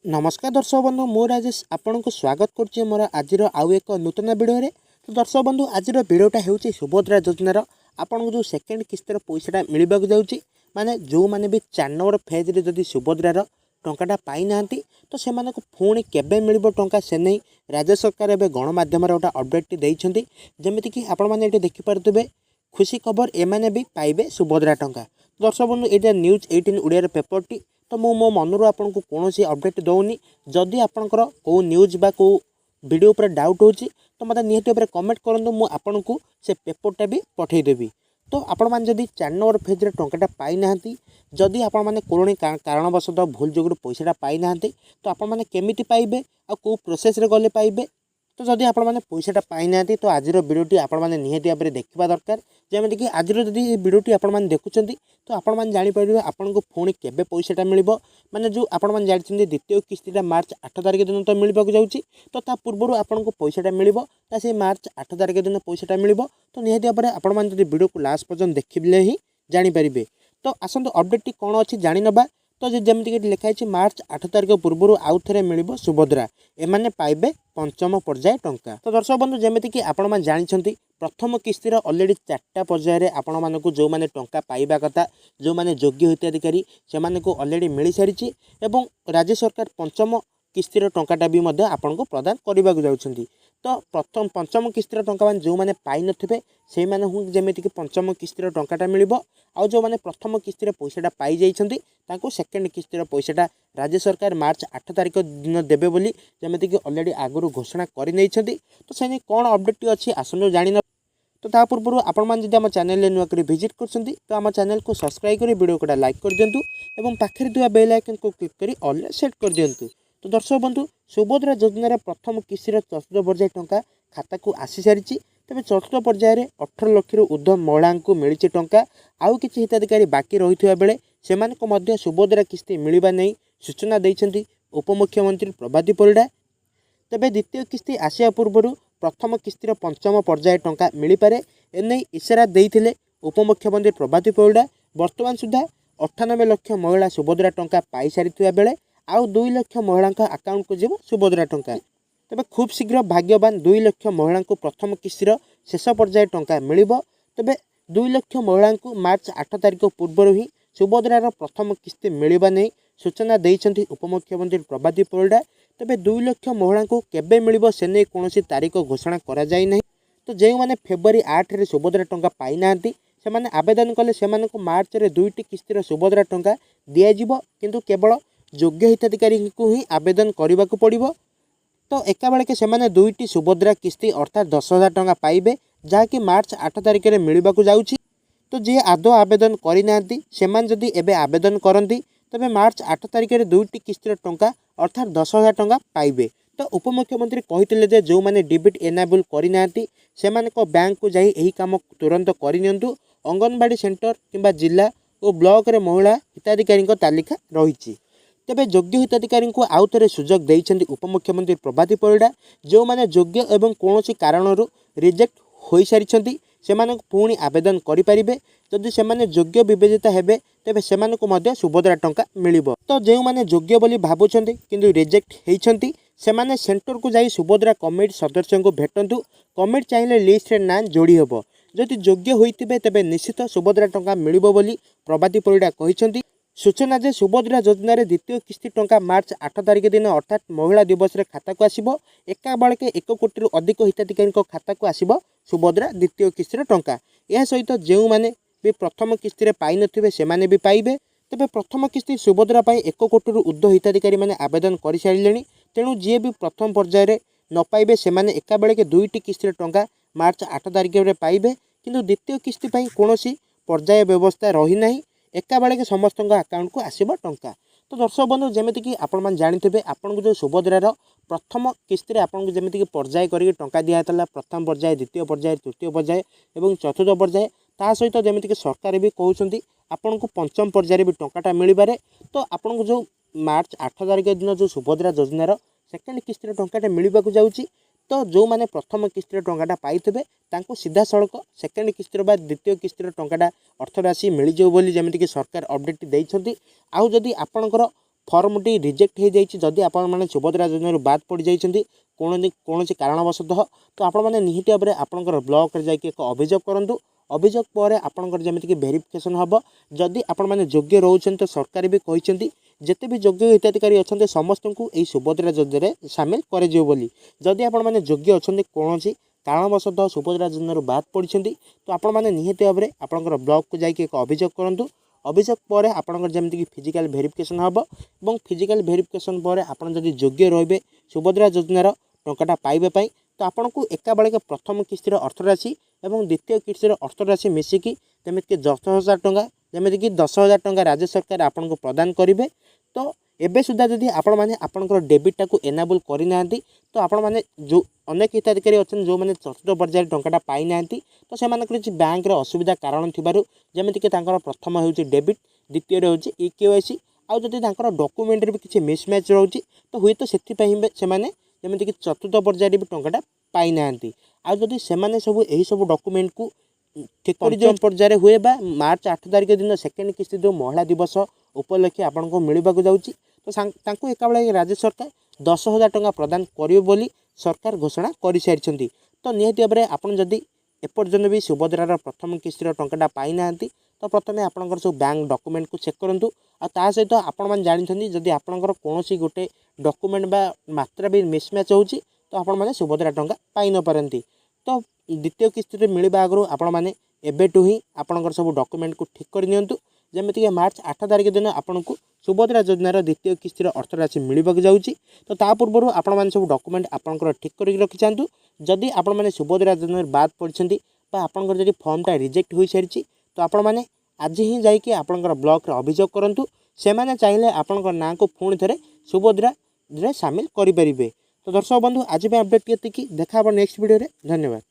नमस्कार दर्शक बंधु मु राजेश आपन को स्वागत करुच्चे मोर आज आउ एक नूतन भिडियो। तो दर्शक बंधु आज भिडियोटा हूँ सुभद्रा योजनार आपन को जो सेकेंड किस्तर पैसाटा मिलवा जाऊँगी माने जो मैंने भी 4 नंबर फेज रे जदि सुभद्रार टंकाटा पाई ना तो से पुणी केबे मिल टंका से नहीं राज्य सरकार एवं गणमाध्यम गोटे अपडेट देती जमीक आपने देखिपे खुशी खबर एमाने भी पाइबे सुभद्रा टंका। दर्शक बंधु ये न्यूज 18 ओडिया पेपरटी तो मो मनरू आपन को कौन अपडेट दौनी जदि आपंकर कौ न्यूज बा कौ वीडियो पर डाउट होची तो मतलब निहत भाव कमेंट करूँ मुझे आपन को से पेपरटा भी पठेदेवी। तो आपण मैंने जदि 4 नंबर फेज रे टंकाटा पाई ना जदि आपण मैंने कौन कारणवशतः भूल जोगुर पैसाटा पाई ना तो आपण मैंने केमिति पाइबे आ को प्रोसेस रे गले पाइबे। तो जदि आपण मैंने पैसाटा पाई ना तो आज वीडियोटी आपण मैंने निहत भाव देखा दरकार जमीक आज जदि वीडियोटी आपण मैंने देखुं तो आपण मैंने जापर आपन को पुणी केबे पैसाटा मिल माने जो आपण मैंने जानते द्वितीय किस्तीटा मार्च 8 तारिख दिन तो मिलवाक जाऊँगी तो ता पूर्व आपन को पैसाटा मिल से मार्च 8 तारिख दिन पैसाटा मिल तो निहत भाव आपण मैंने जब वीडियो को लास्ट पर्यंत देखिले ही जानीपर। तो आसतु अपडेट कौन अच्छी जानी नवा। तो जमीक लिखाई मार्च 8 तारिख पूर्व आउ थे मिल सुभद्रा एमाने पाइबे पंचम पर्याय टंका। तो दर्शक बंधु जमीक आपण मैंने जानते प्रथम किस्तिर अलरेडी 4टा पर्यायर आपण मानक जो मैंने टंका पाइबा कथा जो मैंने योग्य हिताधिकारी से अलरेडी मिल सारी एवं राज्य सरकार पंचम किस्तिर टंकाटा भी आपन को प्रदान करने को जाउछंती। तो प्रथम पंचम किस्तिर टंका मान जो मैंने पाई नथिबे से माने हूँ जमीक पंचम किस्तिर टंकाटा मिल आउ जो मैंने प्रथम किस्तिर पैसाटा पाई जाइछंती तांको सेकेंड किस्तिर पैसाटा राज्य सरकार मार्च 8 तारिख दिन देबे बोली जमीक अलरेडी आगु घोषणा कर नहीं। तो से कौन अपडेट अच्छी आसन जान तो ता पूर्व आपण मैंने जब आम चैनल नुआ कर विजिट कर तो आम चैनल को सब्सक्राइब कर वीडियो को लाइक कर दिंतु और पाखे थी बेल आइकन को क्लिक कर ऑल सेट कर दिंतु। तो दर्शक बंधु सुभद्रा योजनार प्रथम किस्तिर 4 पर्याय टंका खाता को आसी सारी तेज 4 पर्यायर 18 लाख ऊर्ध्व महिला को मिली टंका आउ कि हिताधिकारी बाकी रही बेले से सुभद्रा किस्ती मिलवा नहीं सूचना देते उपमुख्यमंत्री प्रभाती परिड़ा। तेबे द्वितीय किस्ती आसिया पूर्व प्रथम किस्तिर पंचम पर्याय टंका मिल पारे एने इशारा देते उपमुख्यमंत्री प्रभाती परिड़ा। वर्तमान सुधा 98 लाख महिला सुभद्रा टंका पाई सारी बेले आउ 2 लाख महिला अकाउंट को जीव सुभद्रा टंका। तेबे खूब शीघ्र भाग्यवान 2 लाख महिला को प्रथम किस्तिर शेष पर्याय टंका मिल। तेबे 2 लाख महिला को मार्च 8 तारिख पूर्व ही सुभद्रार प्रथम किस्ती मिलवा नहीं सूचना देते उपमुख्यमंत्री प्रभाती परिड़ा। तेबे 2 लाख महिला को केबे मिल से नहीं कौन तारीख घोषणा करा जाय नहीं। तो जो मैंने फेब्रुआरी 8 रे सुभद्रा टंका पाई ना से आवेदन कले से मार्च रे 2टी किस्तिर सुभद्रा टंका दिज्व किंतु केवल योग्य हिताधिकारी को ही आवेदन करने को पड़ो। तो एका बेलके से 2टी सुभद्रा किस्ती अर्थात 10,000 टंका पाइबे जहाँकि मार्च 8 तारिख में मिलवाक जाउछि। तो जी आदौ आवेदन करना से जदि एबे आवेदन करती तेबे मार्च 8 तारिख में 2टी किस्तिर टंका अर्थात 10,000 टंका पाइबे। तो उपमुख्यमंत्री कहते जो मैंने डीबीटी एनाबल करना से बैंक को जाई एही काम तुरंत करनियंतु। अंगनवाड़ी सेंटर किंबा जिला और ब्लॉक रे महिला हिताधिकारी तालिका रही तेबे योग्य हिताधिकारी को आउ थे सुजोग देइछन्ति उपमुख्यमंत्री प्रभाती परिड़ा। जो मैंने योग्य एवं कौन कारण रिजेक्ट हो सारी से पुणी आवेदन करें जदि से योग्य विवेचित हेबे तेबे से सुभद्रा टंका मिल। तो जो मैंने योग्य बोली भावुंट किंतु रिजेक्ट होती से सेंटर को जाई सुभद्रा कमिटी सदस्य को भेटंतु। कमिटी चाहिए लिस्ट रे नाम जोड़ी हेबो जदि योग्य होइतिबे तेबे निश्चित सुभद्रा टंका मिलिबो बोली प्रभाती परिड़ा कहिसंती। सूचना जे सुभद्रा योजन द्वितीय किस्ती टंका मार्च 8 तारिख दिन अर्थात महिला दिवस खाता को आसिबो। एका बेलके 1 कोटी अधिक हिताधिकारी खाता को आसिबो सुभद्रा द्वितीय किस्तिर टंका। यह सहित जो मैंने भी प्रथम किस्ती पाई नथिबे सेमाने भी पाइबे। तेबे प्रथम किस्ती सुभद्रा 1 कोटी ऊर्ध्व हिताधिकारी मैंने आवेदन कर सारे तेणु जी भी प्रथम पर्यायर न पाइबे से एका बेलके 2टी किस्तिर टंका मार्च 8 तारिख में पाइबे किंतु द्वितीय किस्ती कौन पर्याय व्यवस्था रही ना एका बेलके समस्त अकाउंट को आसब टंका। तो दर्शक बंधु जमीक आपण जानते आपन को जो सुभद्रार प्रथम किस्ती आपन को जमीक पर्याय करके टंका दिहला प्रथम पर्याय द्वितीय पर्याय तृतीय पर्याय और चतुर्थ पर्याय ता सहित जमीक सरकार भी कहते आपन को पंचम पर्यायर भी टंकाटा मिल पारे। तो आपन को जो मार्च 8 तारिख दिन जो सुभद्रा योजनार सेकेंड किस्ती टंकाटा मिलवाक जाउछि तो जो मैंने प्रथम किस्तिर टंकाटा पाइबे सीधा सड़क सेकेंड किस्तिर बा द्वितीय किस्तिर टंकाटा अर्थराशि मिलजो बोली जमीक सरकार अपडेट देइछन्ति। आउ जदि आपणकर फर्मटी रिजेक्ट हो जाइए जदि आपने सुभद्रा योजना बाद पड़ जाइए कौन कारणवशतः तो आपने निहित भाव में आपंकर ब्लॉक जाकि एक अभियोग करूँ अभियोग पर आपंकर जमीक भेरिफिकेसन हम जदि आपण मैंने योग्य रोचन तो सरकार भी कहते जिते भी योग्य हिताधिकारी अच्छा समस्त को यही सुभद्रा योजना सामिल कर जदि आपण मैंने योग्य अच्छा कौन कारणवशतः सुभद्रा योजना बाद पड़ते तो आपण मैंने निहित भाव में आपंकर ब्लॉक को जाकि एक अभियोग करूँ अभियोग पर आपंकर जमीक फिजिकल भेरिफिकेसन हम और फिजिकल भेरिफिकेसन पर आप योग्य रे सुभद्रा योजनार टंकाटा पाइबापी तो आपन को एका बेलके प्रथम किस्तिर अर्थराशि और द्वितीय किस्तिर अर्थराशि मिसिकी जमीक 10,000 टंका जमीक 10,000 टंका राज्य सरकार आपन को प्रदान करेंगे तो एबे सुधा जदि आपण मैंने आपंकर डेबिटा को एनाबल करना तो आपण मैंने जो अनेक हिताधिकारी अच्छा जो मैंने चतुर्थ पर्यायर टंकाटा पाई ना तो से बैंक असुविधा कारण थीजमीक प्रथम हो डेबिट द्वितीय हूँ EKYC आउ जदि डॉक्यूमेंट भी किसी मिसमैच रोचे तो हुए तो से जमीक चतुर्थ पर्यायर भी टंकाटा पाई ना आउ जदि से सब यही सब डॉक्यूमेंट को ठीक पंचम पर्यायर हुए बा मार्च 8 तारिख दिन सेकेंड किस्ती जो महिला दिवस उपलक्षे आपन को मिलवाक जाऊँगी तो एका बेले राज्य सरकार 10,000 टंका प्रदान करेंगे सरकार घोषणा कर सारी तो निहत भाव में आपड़ जदि एपर्यंत भी सुभद्रार प्रथम किस्तिर टंकाटा पाई ना तो प्रथम आपंकर सब बैंक डॉक्यूमेंट को चेक करूँ आ सहित आपण मैंने जानते जदि आपंकर कौन गोटे डॉक्यूमेंट बा मात्रा भी मिसमैच होची तो आपण मैंने सुभद्रा टंका पाई न पारती तो द्वितीय किस्ती मिलवा आगु आपण मैंने एबेटू ही आपंकर सब डॉक्यूमेंट को ठीक कर नियंतु जमीक मार्च 8 तारिख दिन आपन को सुभद्रा योजनार द्वितीय किस्तिर अर्थराशि मिलवाक जाऊँगी तो ता पूर्व आपण मैंने सब डॉक्यूमेंट आपंकर ठीक कर रखी था जदि आपण मैंने सुभद्रा योजना बाद पड़ते आपंकर जब फॉर्मटा रिजेक्ट हो सारी तो आपण मैंने आज ही जाकि आपंकर ब्लॉक अभियोग करूँ से चाहिए आपंकर ना को पुणी थे सुभद्रा सामिल करेंगे तो दर्शक बंधु आज अपडेट ये देखा नेक्स्ट वीडियो धन्यवाद।